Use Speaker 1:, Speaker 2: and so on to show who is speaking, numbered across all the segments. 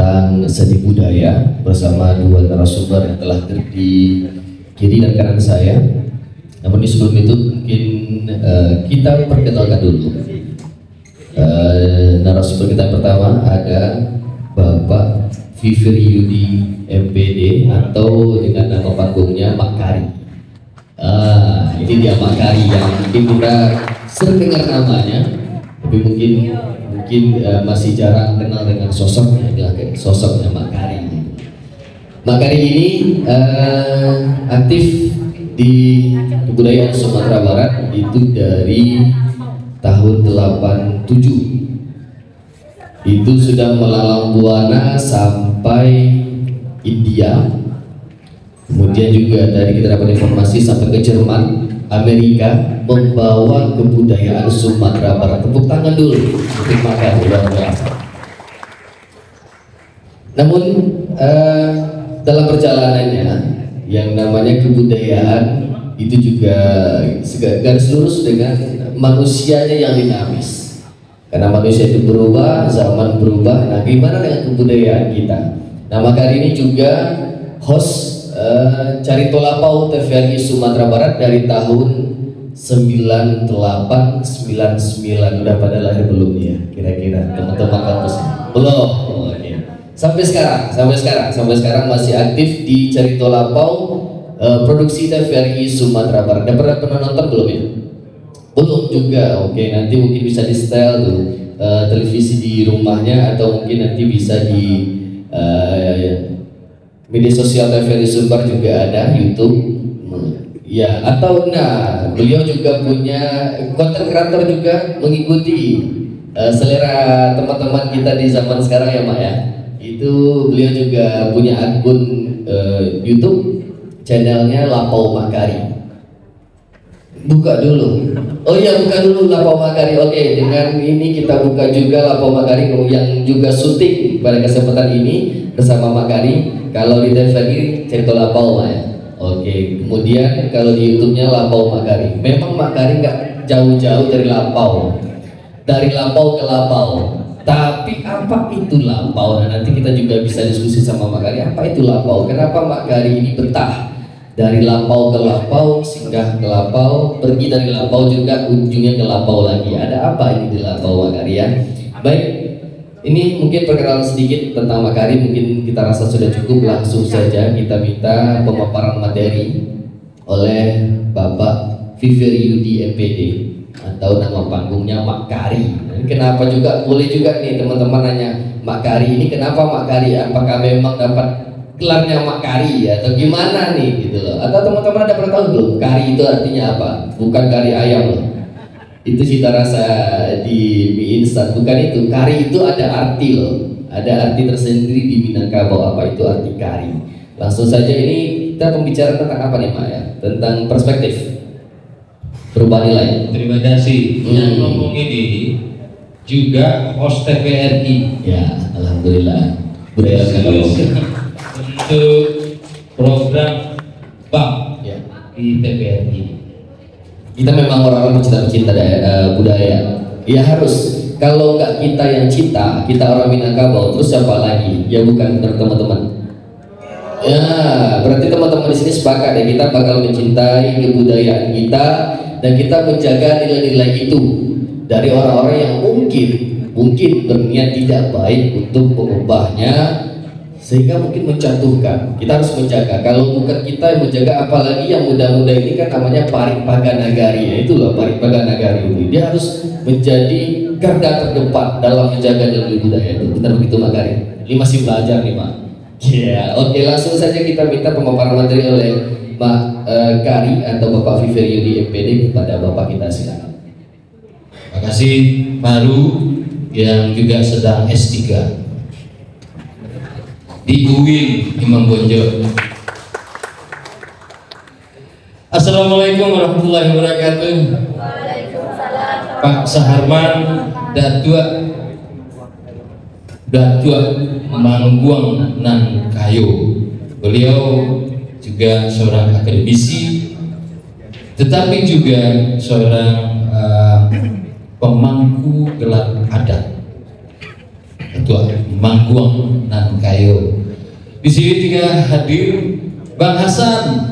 Speaker 1: tentang seni budaya bersama dua narasumber yang telah di kiri dan kanan saya. Namun sebelum itu mungkin kita perkenalkan dulu narasumber kita. Pertama ada Bapak Fifri Yudi MPD atau dengan nama panggungnya Makari. Ini dia Makari yang mungkin kita sering dengar namanya, tapi mungkin masih jarang kenal dengan sosoknya Makari. Makari ini aktif di kebudayaan Sumatera Barat itu dari tahun 87. Itu sudah melalang buana sampai India, kemudian juga dari kita dapat informasi sampai ke Jerman, Amerika, membawa kebudayaan Sumatera Barat. Tepuk tangan dulu untuk Makari, luar biasa. Namun dalam perjalanannya yang namanya kebudayaan itu juga garis lurus dengan manusianya yang dinamis. Karena manusia itu berubah, zaman berubah. Nah, gimana dengan kebudayaan kita? Nah, Makari ini juga host Carito Lapau TVRI Sumatera Barat dari tahun 98, 99. Udah pada lahir belum nih ya? Kira-kira teman-teman kampus belum? Oh, okay. Sampai sekarang masih aktif di Carito Lapau produksi TVRI Sumatera Barat. Udah pernah nonton belum ya? Belum juga. Oke, nanti mungkin bisa di setel tuh televisi di rumahnya, atau mungkin nanti bisa di media sosial TVRI Sumbar juga ada YouTube ya. Atau beliau juga punya konten kreator juga, mengikuti selera teman-teman kita di zaman sekarang ya Mak ya. Itu beliau juga punya akun YouTube, channelnya Lapau Makari. Buka dulu. Oh iya, buka dulu Lapau Makari. Oke, dengan ini kita buka juga Lapau Makari yang juga syuting pada kesempatan ini bersama Makari. Kalau di TVRI Carito Lapau ya. Oke, kemudian kalau di YouTube-nya Lapau Makari. Memang Makari nggak jauh-jauh dari Lapau. Dari Lapau ke Lapau. Tapi apa itu Lapau? Nah, nanti kita juga bisa diskusi sama Makari. Apa itu Lapau? Kenapa Makari ini betah dari Lapau ke Lapau, singgah ke Lapau, pergi dari Lapau juga ujungnya ke Lapau lagi? Ada apa ini di Lapau Makari ya? Baik, ini mungkin perkenalan sedikit tentang Makari. Mungkin kita rasa sudah cukup. Langsung saja kita minta pemaparan materi oleh Bapak Fifri Yudi MPD atau nama panggungnya Makari. Kenapa juga, boleh juga nih teman-teman nanya, Makari ini kenapa Makari? Apakah memang dapat gelarnya Makari ya, atau gimana nih gitu loh? Atau teman-teman ada pernah tahu belum kari itu artinya apa? Bukan kari ayam loh, itu cita rasa di mie instan, bukan itu. Kari itu ada arti loh, ada arti tersendiri di Minangkabau. Apa itu arti kari? Langsung saja, ini kita pembicaraan tentang apa nih Mak ya? Tentang perspektif perubahan nilai. Terima kasih. Yang ngomong ini juga host TVRI ya, alhamdulillah. Budaya untuk program BAM ya, di TVRI. Kita memang orang-orang pecinta budaya. Ya harus. Kalau nggak kita yang cinta, kita orang Minangkabau, terus siapa lagi? Ya bukan teman-teman. Ya, berarti teman-teman di sini sepakat ya, kita bakal mencintai kebudayaan kita dan kita menjaga nilai-nilai itu dari orang-orang yang mungkin berniat tidak baik untuk mengubahnya, sehingga mungkin menjatuhkan. Kita harus menjaga. Kalau bukan kita yang menjaga, apalagi yang muda-muda ini kan namanya Parikpaga Nagari ya, itu loh Parikpaga Nagari itu. Dia harus menjadi garda terdepan dalam menjaga nilai budaya itu. Benar begitu Makari? Ini masih belajar nih Mak. Ya, oke, langsung saja kita minta pemaparan materi oleh Pak Kari atau Bapak Fifri Yudi MPD kepada Bapak kita, silakan.
Speaker 2: Terima kasih Baru yang juga sedang S3 di UIN Imam Bonjol. Assalamualaikum warahmatullahi wabarakatuh.
Speaker 3: Waalaikumsalam.
Speaker 2: Pak Saharman Datua Mangguang nan Kayo. Beliau juga seorang akademisi, tetapi juga seorang pemangku gelar adat. Ketua Mangkuang nan Kayo. Di sini juga hadir Bang Hasan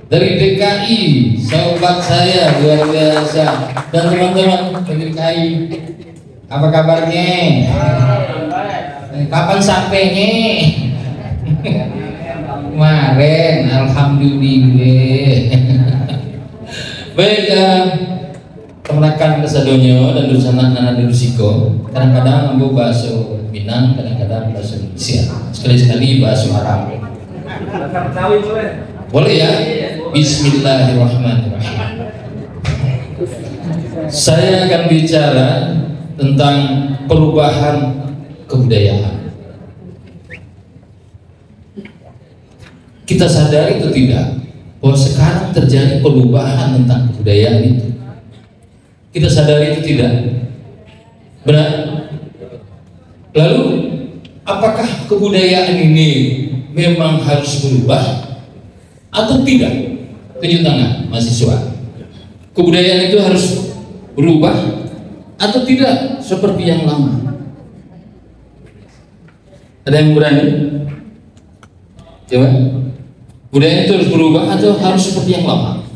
Speaker 2: dari DKI, sahabat saya luar biasa, dan teman-teman dari DKI. Apa kabarnya? Kapan sampainya? Kemarin, alhamdulillah. Baik, kemenakan kesadonyo dan dusanak nana dusiko. Kadang-kadang ambo bahasa Minang, kadang-kadang bahasa Indonesia. Sekali-sekali bahasa Arab. Boleh ya? Bismillahirrahmanirrahim. Saya akan bicara tentang perubahan kebudayaan. Kita sadari atau tidak bahwa sekarang terjadi perubahan tentang kebudayaan itu? Kita sadari itu tidak? Benar? Lalu apakah kebudayaan ini memang harus berubah atau tidak? Tunjuk tangan mahasiswa. Kebudayaan itu harus berubah atau tidak seperti yang lama? Ada yang berani? Coba. Budaya itu harus berubah atau harus seperti yang lama?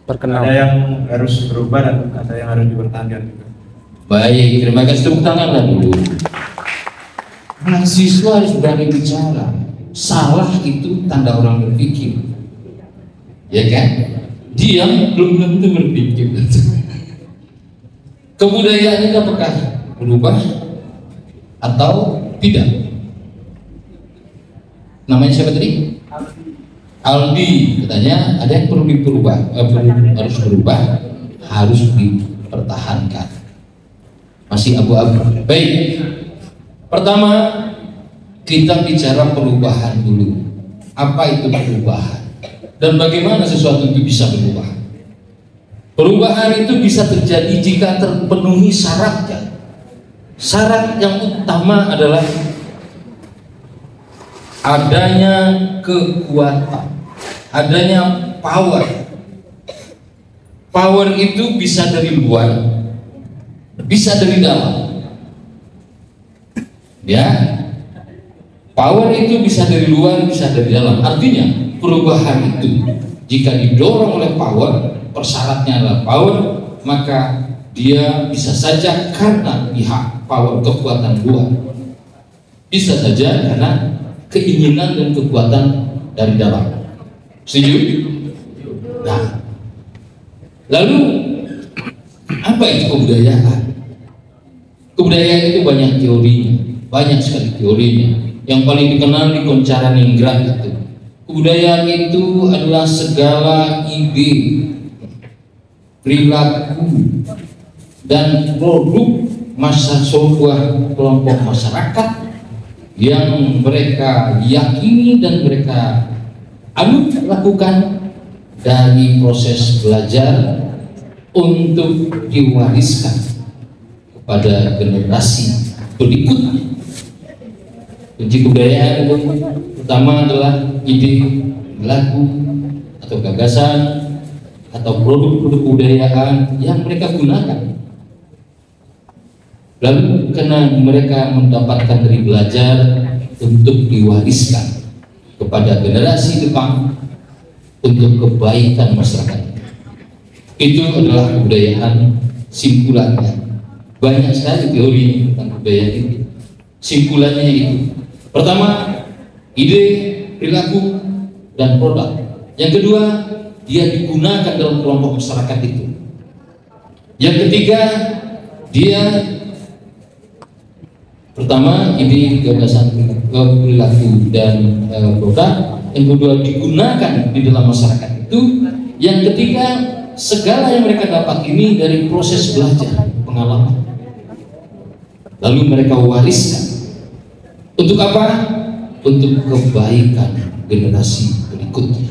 Speaker 4: Ada yang harus berubah dan ada yang harus dipertahankan juga.
Speaker 2: Baik, terima kasih. Tepuk tangan lah dulu. Mahasiswa harus berani bicara. Salah itu tanda orang berpikir, ya kan? Diam belum tentu berpikir. Kebudayaan itu apakah berubah atau tidak? Namanya siapa tadi? Aldi. Katanya ada yang perlu diperubah, harus berubah, harus dipertahankan. Masih abu-abu. Baik. Pertama, kita bicara perubahan dulu. Apa itu perubahan? Dan bagaimana sesuatu itu bisa berubah? Perubahan itu bisa terjadi jika terpenuhi syaratnya. Syarat yang utama adalah adanya kekuatan, adanya power. Power itu bisa dari luar, bisa dari dalam. Ya, power itu bisa dari luar, bisa dari dalam. Artinya perubahan itu jika didorong oleh power, persyaratnya adalah power, maka dia bisa saja karena pihak power kekuatan luar, bisa saja karena keinginan dan kekuatan dari dalam. Setuju? Nah, lalu apa itu kebudayaan? Kebudayaan itu banyak teorinya, banyak sekali teorinya. Yang paling dikenal di Koncaraningrat itu. Kebudayaan itu adalah segala ide, perilaku, dan produk sebuah kelompok masyarakat yang mereka yakini dan mereka lakukan dari proses belajar untuk diwariskan kepada generasi berikutnya. Kunci kebudayaan itu pertama adalah ide, perilaku, atau gagasan atau produk-produk kebudayaan yang mereka gunakan. Lalu karena mereka mendapatkan dari belajar untuk diwariskan kepada generasi depan untuk kebaikan masyarakat. Itu adalah kebudayaan simpulannya. Banyak sekali teori tentang kebudayaan itu. Simpulannya itu pertama, ide, perilaku, dan produk. Yang kedua, dia digunakan dalam kelompok masyarakat itu. Yang ketiga, dia pertama ide, gagasan, perilaku, dan produk. Yang kedua, digunakan di dalam masyarakat itu. Yang ketiga, segala yang mereka dapat ini dari proses belajar, pengalaman, lalu mereka wariskan. Untuk apa? Untuk kebaikan generasi berikutnya.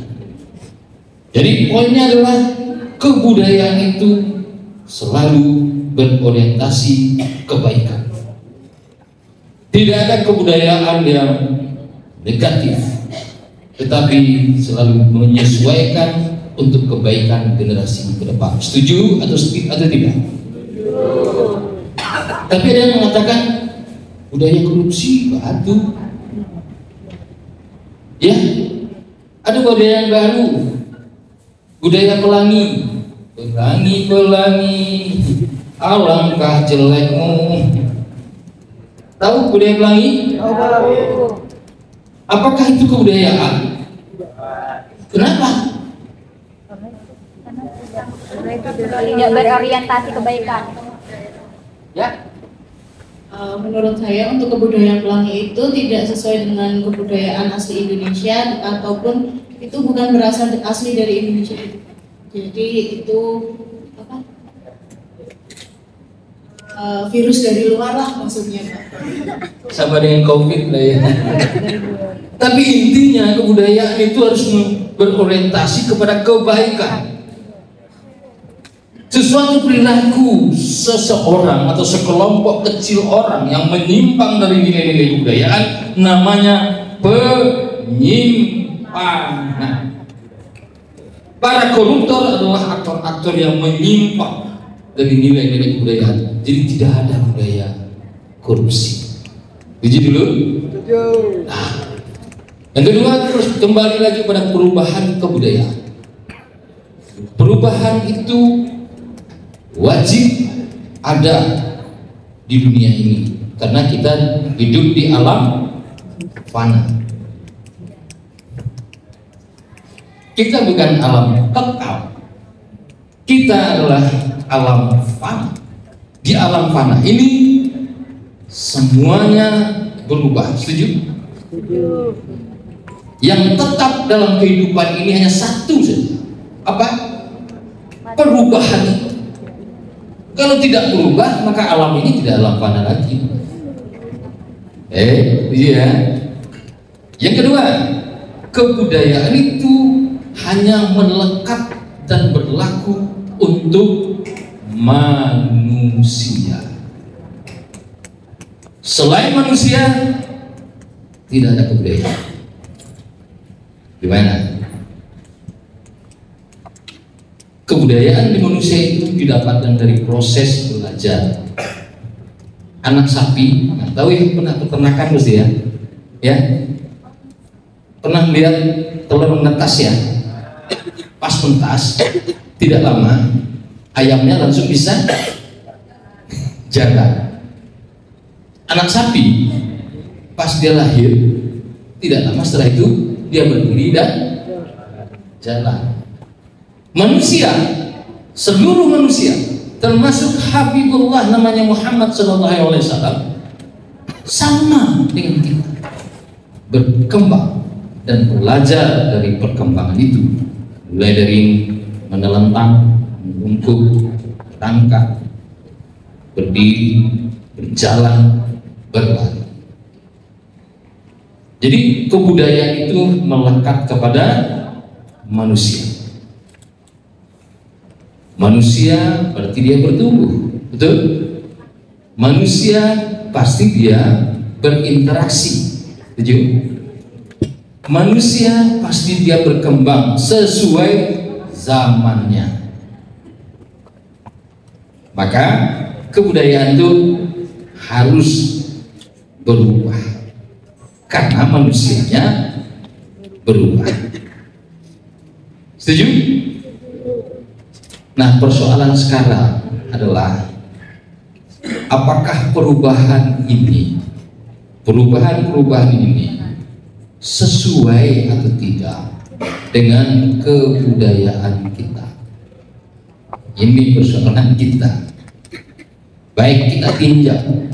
Speaker 2: Jadi poinnya adalah kebudayaan itu selalu berorientasi kebaikan. Tidak ada kebudayaan yang negatif, tetapi selalu menyesuaikan untuk kebaikan generasi ke depan. Setuju atau tidak? Tapi ada yang mengatakan budaya korupsi batu. Ya, ada budaya yang baru, budaya pelangi. Pelangi, alangkah jelekmu. Tahu budaya pelangi? Apakah itu kebudayaan? Kenapa?
Speaker 3: Tidak berorientasi kebaikan.
Speaker 2: Ya,
Speaker 5: Menurut saya untuk kebudayaan pelangi itu tidak sesuai dengan kebudayaan asli Indonesia, ataupun itu bukan berasal asli dari Indonesia. Jadi itu apa? Virus dari luar lah maksudnya, Pak.
Speaker 2: sama dengan COVID lah ya. Tapi intinya kebudayaan itu harus berorientasi kepada kebaikan. Sesuatu perilaku seseorang atau sekelompok kecil orang yang menyimpang dari nilai-nilai kebudayaan namanya penyimpangan. Para koruptor adalah aktor-aktor yang menyimpang dari nilai-nilai kebudayaan. Jadi tidak ada budaya korupsi. Jadi dulu. Nah, yang kedua, terus kembali lagi pada perubahan kebudayaan. Perubahan itu wajib ada di dunia ini karena kita hidup di alam fana. Kita bukan alam kekal, kita adalah alam fana. Di alam fana ini semuanya berubah. Setuju? Yang tetap dalam kehidupan ini hanya satu saja. Apa? Perubahan. Kalau tidak berubah, maka alam ini tidak alam fana lagi. Iya. Yang kedua, kebudayaan itu hanya melekat dan berlaku untuk manusia. Selain manusia, tidak ada kebudayaan. Gimana? Kebudayaan di manusia itu didapatkan dari proses belajar. Anak sapi, tahu ya, pernah peternakan mesti ya, ya, pernah lihat telur menetas ya, pas menetas, tidak lama ayamnya langsung bisa jalan. Anak sapi, pas dia lahir, tidak lama setelah itu dia berdiri dan jalan. Manusia, seluruh manusia, termasuk Habibullah namanya Muhammad SAW, sama dengan kita, berkembang dan belajar dari perkembangan itu, mulai dari menelentang, membungkuk, berangkat, berdiri, berjalan, berlari. Jadi kebudayaan itu melekat kepada manusia. Manusia berarti dia bertumbuh, betul? Manusia pasti dia berinteraksi, setuju? Manusia pasti dia berkembang sesuai zamannya. Maka kebudayaan itu harus berubah karena manusianya berubah. Setuju? Nah, persoalan sekarang adalah apakah perubahan ini sesuai atau tidak dengan kebudayaan kita. Ini persoalan kita. Baik, kita tinjau.